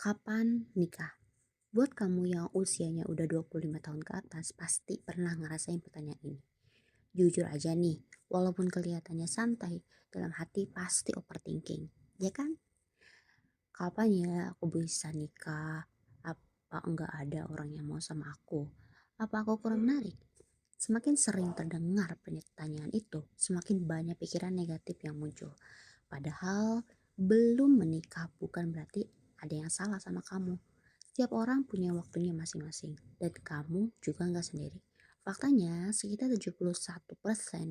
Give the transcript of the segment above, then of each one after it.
Kapan nikah? Buat kamu yang usianya udah 25 tahun ke atas, pasti pernah ngerasain pertanyaan ini. Jujur aja nih, walaupun kelihatannya santai, dalam hati pasti overthinking. Ya kan? Kapan ya aku bisa nikah? Apa enggak ada orang yang mau sama aku? Apa aku kurang menarik? Semakin sering terdengar pertanyaan itu, semakin banyak pikiran negatif yang muncul. Padahal belum menikah bukan berarti ada yang salah sama kamu. Setiap orang punya waktunya masing-masing dan kamu juga nggak sendiri. Faktanya sekitar 71%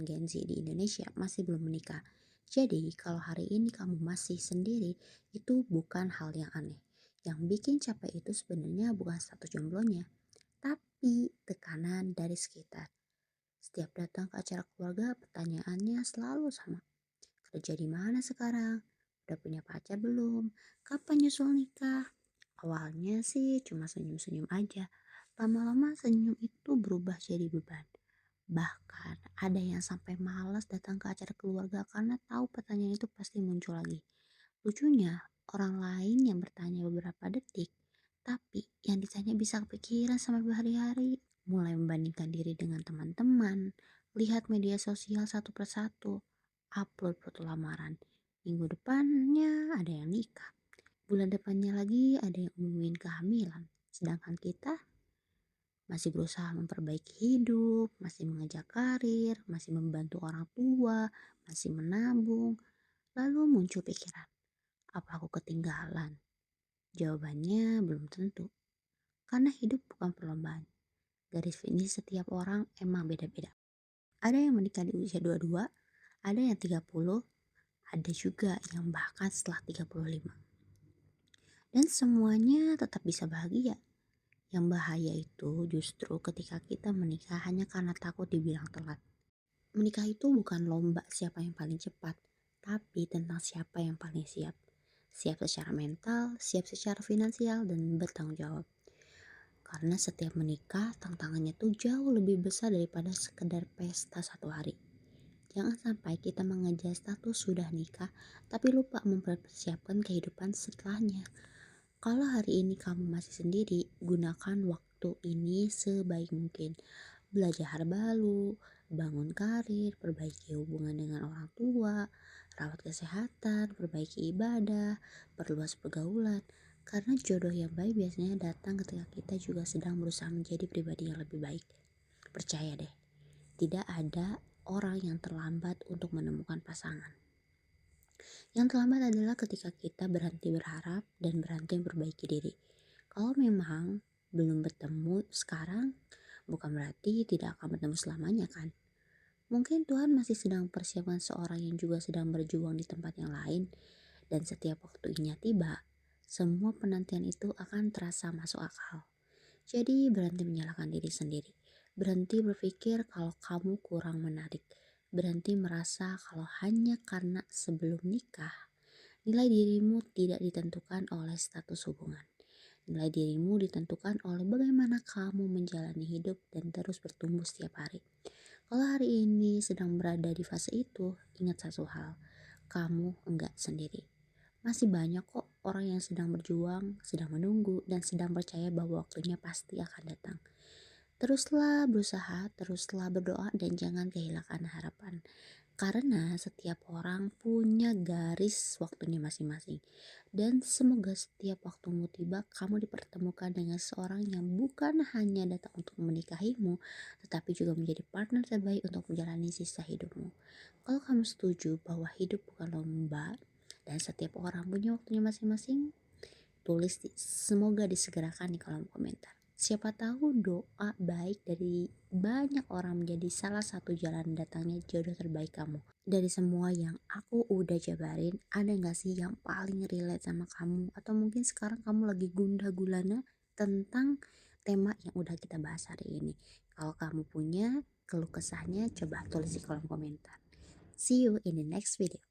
Gen Z di Indonesia masih belum menikah. Jadi kalau hari ini kamu masih sendiri itu bukan hal yang aneh. Yang bikin capek itu sebenarnya bukan status jomblonya, tapi tekanan dari sekitar. Setiap datang ke acara keluarga pertanyaannya selalu sama. Kerja di mana sekarang? Udah punya pacar belum? Kapan nyusul nikah? Awalnya sih cuma senyum-senyum aja. Lama-lama senyum itu berubah jadi beban. Bahkan ada yang sampai malas datang ke acara keluarga karena tahu pertanyaan itu pasti muncul lagi. Lucunya, orang lain yang bertanya beberapa detik, tapi yang ditanya bisa kepikiran sampai berhari-hari. Mulai membandingkan diri dengan teman-teman, lihat media sosial satu persatu, upload foto lamaran. Minggu depannya ada yang nikah. Bulan depannya lagi ada yang umumin kehamilan. Sedangkan kita masih berusaha memperbaiki hidup, masih mengejar karir, masih membantu orang tua, masih menabung. Lalu muncul pikiran, apa aku ketinggalan? Jawabannya belum tentu. Karena hidup bukan perlombaan. Garis finish setiap orang emang beda-beda. Ada yang menikah di usia 22, ada yang 30, ada juga yang bahkan setelah 35. Dan semuanya tetap bisa bahagia. Yang bahaya itu justru ketika kita menikah hanya karena takut dibilang telat. Menikah itu bukan lomba siapa yang paling cepat, tapi tentang siapa yang paling siap. Siap secara mental, siap secara finansial, dan bertanggung jawab. Karena setiap menikah, tantangannya tuh jauh lebih besar daripada sekedar pesta satu hari. Jangan sampai kita mengejar status sudah nikah, tapi lupa mempersiapkan kehidupan setelahnya. Kalau hari ini kamu masih sendiri, gunakan waktu ini sebaik mungkin. Belajar hal baru, bangun karir, perbaiki hubungan dengan orang tua, rawat kesehatan, perbaiki ibadah, perluas pergaulan. Karena jodoh yang baik biasanya datang ketika kita juga sedang berusaha menjadi pribadi yang lebih baik. Percaya deh, tidak ada orang yang terlambat untuk menemukan pasangan. Yang terlambat adalah ketika kita berhenti berharap dan berhenti memperbaiki diri. Kalau memang belum bertemu sekarang, bukan berarti tidak akan bertemu selamanya kan? Mungkin Tuhan masih sedang persiapkan seorang yang juga sedang berjuang di tempat yang lain, dan setiap waktunya tiba, semua penantian itu akan terasa masuk akal. Jadi berhenti menyalahkan diri sendiri. Berhenti berpikir kalau kamu kurang menarik. Berhenti merasa kalau hanya karena sebelum nikah, nilai dirimu tidak ditentukan oleh status hubungan. Nilai dirimu ditentukan oleh bagaimana kamu menjalani hidup dan terus bertumbuh setiap hari. Kalau hari ini sedang berada di fase itu, ingat satu hal, kamu enggak sendiri. Masih banyak kok orang yang sedang berjuang, sedang menunggu, dan sedang percaya bahwa waktunya pasti akan datang. Teruslah berusaha, teruslah berdoa, dan jangan kehilangan harapan. Karena setiap orang punya garis waktunya masing-masing. Dan semoga setiap waktumu tiba, kamu dipertemukan dengan seorang yang bukan hanya datang untuk menikahimu, tetapi juga menjadi partner terbaik untuk menjalani sisa hidupmu. Kalau kamu setuju bahwa hidup bukan lomba, dan setiap orang punya waktunya masing-masing, semoga disegerakan di kolom komentar. Siapa tahu doa baik dari banyak orang menjadi salah satu jalan datangnya jodoh terbaik kamu. Dari semua yang aku udah jabarin, ada gak sih yang paling relate sama kamu? Atau mungkin sekarang kamu lagi gundah gulana tentang tema yang udah kita bahas hari ini. Kalau kamu punya keluh kesahnya, coba tulis di kolom komentar. See you in the next video.